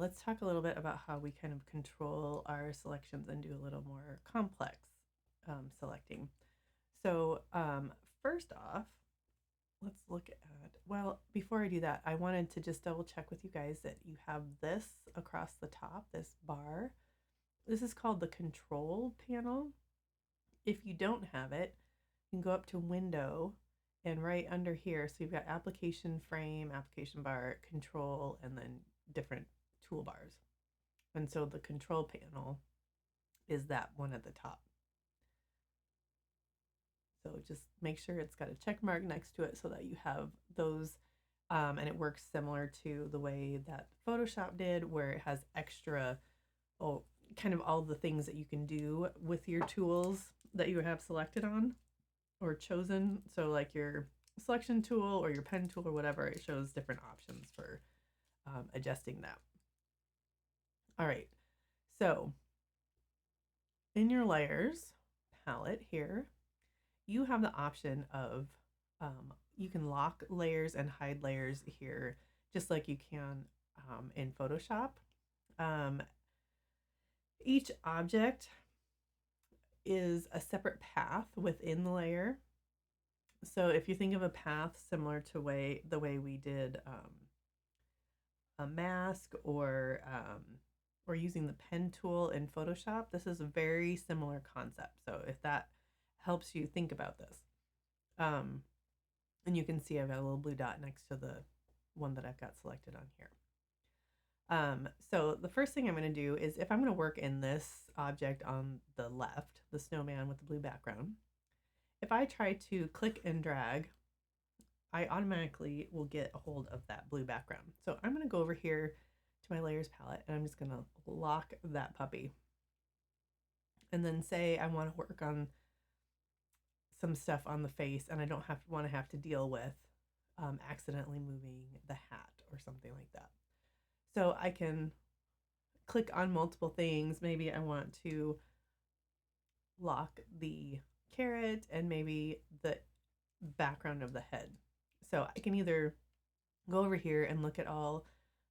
Let's talk a little bit about how we kind of control our selections and do a little more complex selecting. So, first off, let's look at, well, before I do that, I wanted to just double check with you guys that you have this across the top, this bar. This is called the control panel. If you don't have it, you can go up to window and right under here, so you've got application frame, application bar, control, and then different toolbars. And so the control panel is that one at the top. So just make sure it's got a check mark next to it so that you have those. And it works similar to the way that Photoshop did, where it has extra, oh, kind of all the things that you can do with your tools that you have selected on or chosen. So like your selection tool or your pen tool or whatever, it shows different options for adjusting that. All right, so in your layers palette here, you have the option of you can lock layers and hide layers here, just like you can in Photoshop. Um, each object is a separate path within the layer. So if you think of a path similar to the way we did a mask or using the pen tool in Photoshop, this is a very similar concept. So if that helps you think about this. And you can see I've got a little blue dot next to the one that I've got selected on here. So the first thing I'm going to do is, if I'm going to work in this object on the left, the snowman with the blue background, if I try to click and drag, I automatically will get a hold of that blue background. So I'm going to go over here to my layers palette and I'm just going to lock that puppy. And then say I want to work on some stuff on the face and I don't have to deal with accidentally moving the hat or something like that. So I can click on multiple things. Maybe I want to lock the carrot and maybe the background of the head. So I can either go over here and look at all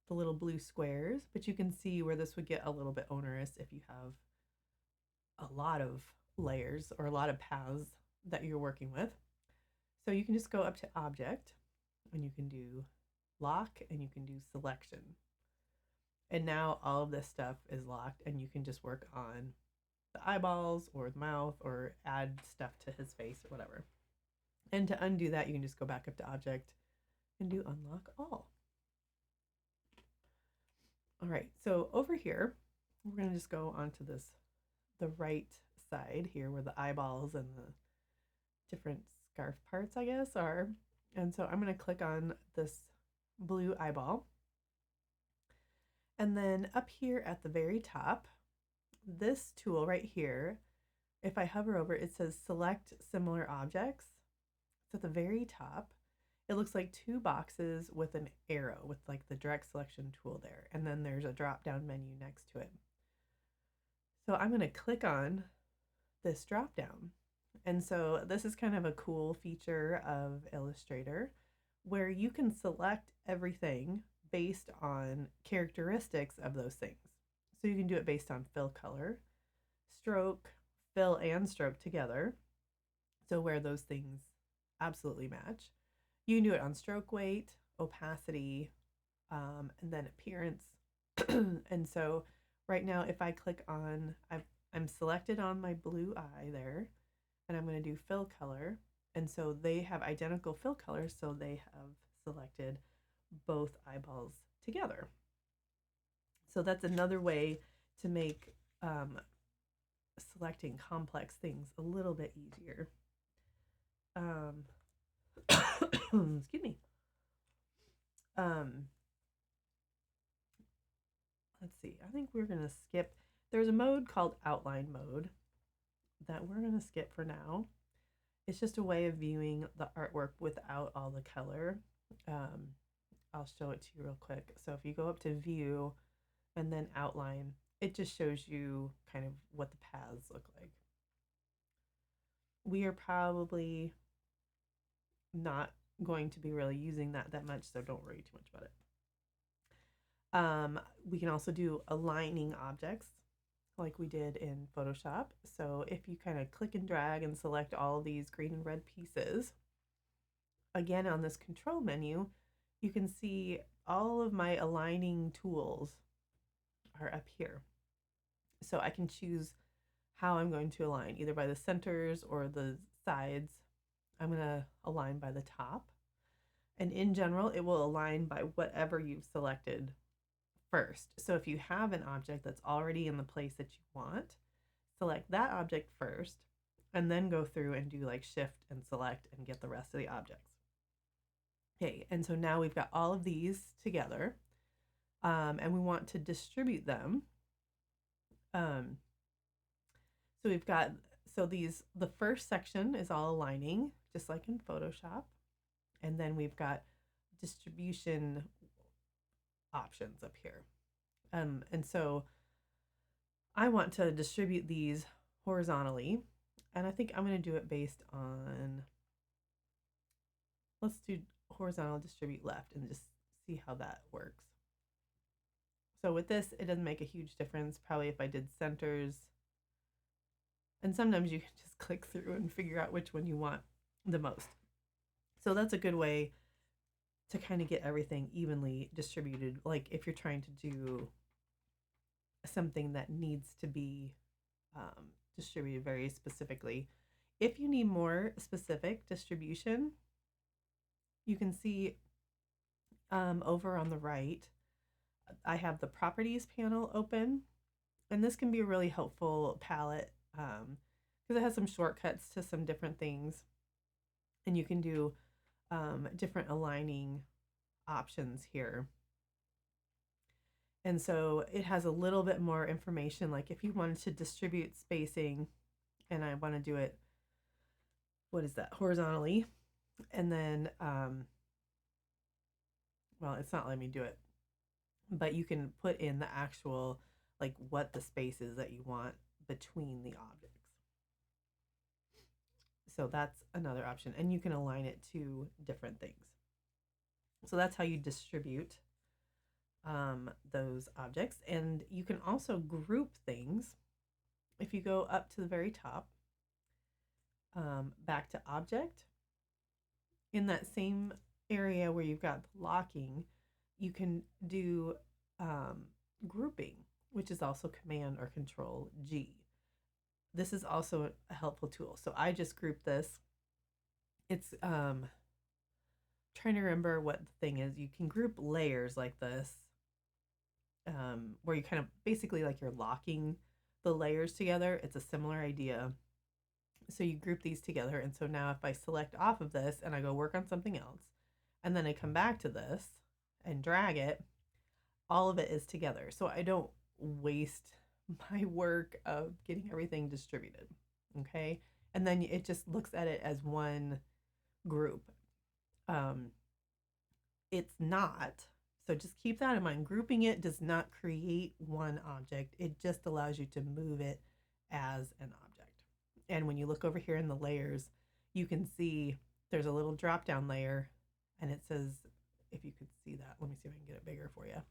the little blue squares, but you can see where this would get a little bit onerous if you have a lot of layers or a lot of paths that you're working with. So you can just go up to object and you can do lock and you can do selection. And now all of this stuff is locked and you can just work on the eyeballs or the mouth or add stuff to his face or whatever. And to undo that, you can just go back up to object and do unlock all. All right, so over here, we're going to just go onto the right side here where the eyeballs and the different scarf parts, I guess, are. And so I'm going to click on this blue eyeball. And then up here at the very top, this tool right here, if I hover over it, it says select similar objects. It's at the very top. It looks like two boxes with an arrow with like the direct selection tool there. And then there's a drop down menu next to it. So I'm going to click on this drop down. And so this is kind of a cool feature of Illustrator where you can select everything based on characteristics of those things. So you can do it based on fill color, stroke, fill and stroke together. So where those things absolutely match. You can do it on stroke weight, opacity, and then appearance. And so right now, if I click on, I'm selected on my blue eye there, and I'm going to do fill color. And so they have identical fill colors, so they have selected both eyeballs together. So that's another way to make selecting complex things a little bit easier. Excuse me. Let's see. I think we're going to skip. There's a mode called outline mode that we're going to skip for now. It's just a way of viewing the artwork without all the color. I'll show it to you real quick. So if you go up to view and then outline, it just shows you kind of what the paths look like. We are probably not going to be really using that much, so don't worry too much about it. We can also do aligning objects like we did in Photoshop. So if you kind of click and drag and select all of these green and red pieces, again on this control menu, you can see all of my aligning tools are up here. So I can choose how I'm going to align, either by the centers or the sides. I'm going to align by the top. And in general, it will align by whatever you've selected first. So if you have an object that's already in the place that you want, select that object first, and then go through and do like shift and select and get the rest of the objects. Okay, and so now we've got all of these together, and we want to distribute them. So we've got, the first section is all aligning, just like in Photoshop. And then we've got distribution options up here. And so I want to distribute these horizontally. And I think I'm going to do it based on, let's do horizontal distribute left and just see how that works. So with this, it doesn't make a huge difference. Probably if I did centers, and sometimes you can just click through and figure out which one you want the most. So that's a good way to kind of get everything evenly distributed. Like if you're trying to do something that needs to be distributed very specifically. If you need more specific distribution, you can see over on the right, I have the properties panel open, and this can be a really helpful palette because it has some shortcuts to some different things, and you can do different aligning options here. And so it has a little bit more information, like if you wanted to distribute spacing, and I want to do it, what is that, horizontally, and then, well, it's not letting me do it, but you can put in the actual, like what the space is that you want between the objects. So that's another option, and you can align it to different things. So that's how you distribute those objects. And you can also group things. If you go up to the very top, back to object, in that same area where you've got locking, you can do grouping, which is also Command or Control G. This is also a helpful tool. So I just grouped this. It's trying to remember what the thing is. You can group layers like this, where you kind of basically like you're locking the layers together. It's a similar idea. So you group these together. And so now if I select off of this and I go work on something else, and then I come back to this and drag it, all of it is together. So I don't waste my work of getting everything distributed. Okay. And then it just looks at it as one group. It's not. So just keep that in mind. Grouping it does not create one object. It just allows you to move it as an object. And when you look over here in the layers, you can see there's a little drop down layer, and it says, if you could see that, let me see if I can get it bigger for you.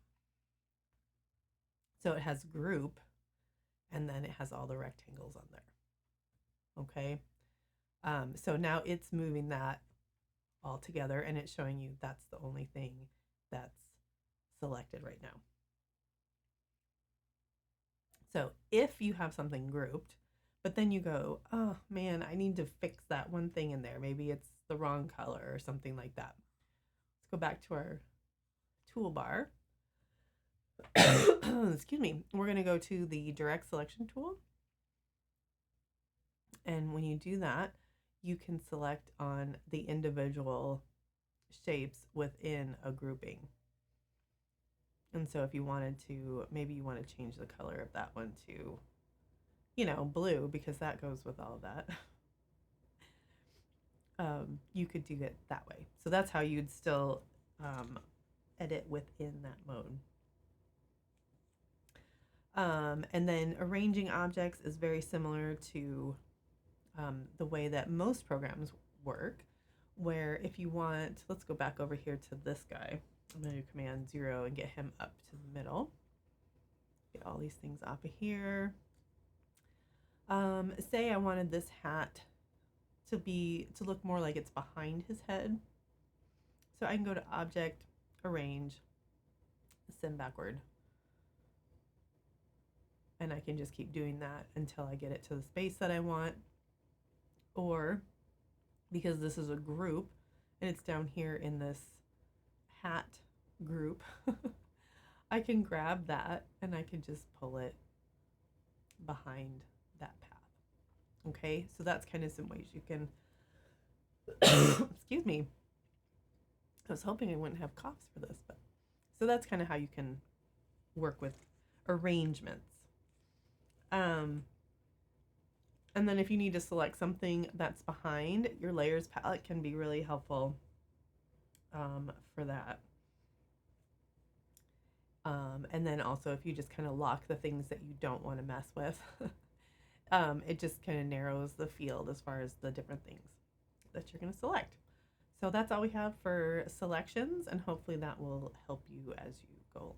So it has group, and then it has all the rectangles on there. Okay. So now it's moving that all together, and it's showing you that's the only thing that's selected right now. So if you have something grouped, but then you go, oh man, I need to fix that one thing in there. Maybe it's the wrong color or something like that. Let's go back to our toolbar. Excuse me. We're going to go to the direct selection tool. And when you do that, you can select on the individual shapes within a grouping. And so if you wanted to, maybe you want to change the color of that one to, blue, because that goes with all of that. You could do it that way. So that's how you'd still edit within that mode. And then arranging objects is very similar to the way that most programs work, where if you want, let's go back over here to this guy. I'm going to do Command 0 and get him up to the middle. Get all these things off of here. Say I wanted this hat to look more like it's behind his head. So I can go to Object, Arrange, Send Backward. And I can just keep doing that until I get it to the space that I want. Or, because this is a group and it's down here in this hat group, I can grab that and I can just pull it behind that path. Okay, so that's kind of some ways you can, excuse me, I was hoping I wouldn't have coughs for this, but so that's kind of how you can work with arrangements. And then if you need to select something that's behind, your layers palette can be really helpful for that. And then also if you just kind of lock the things that you don't want to mess with, it just kind of narrows the field as far as the different things that you're going to select. So that's all we have for selections, and hopefully that will help you as you go along.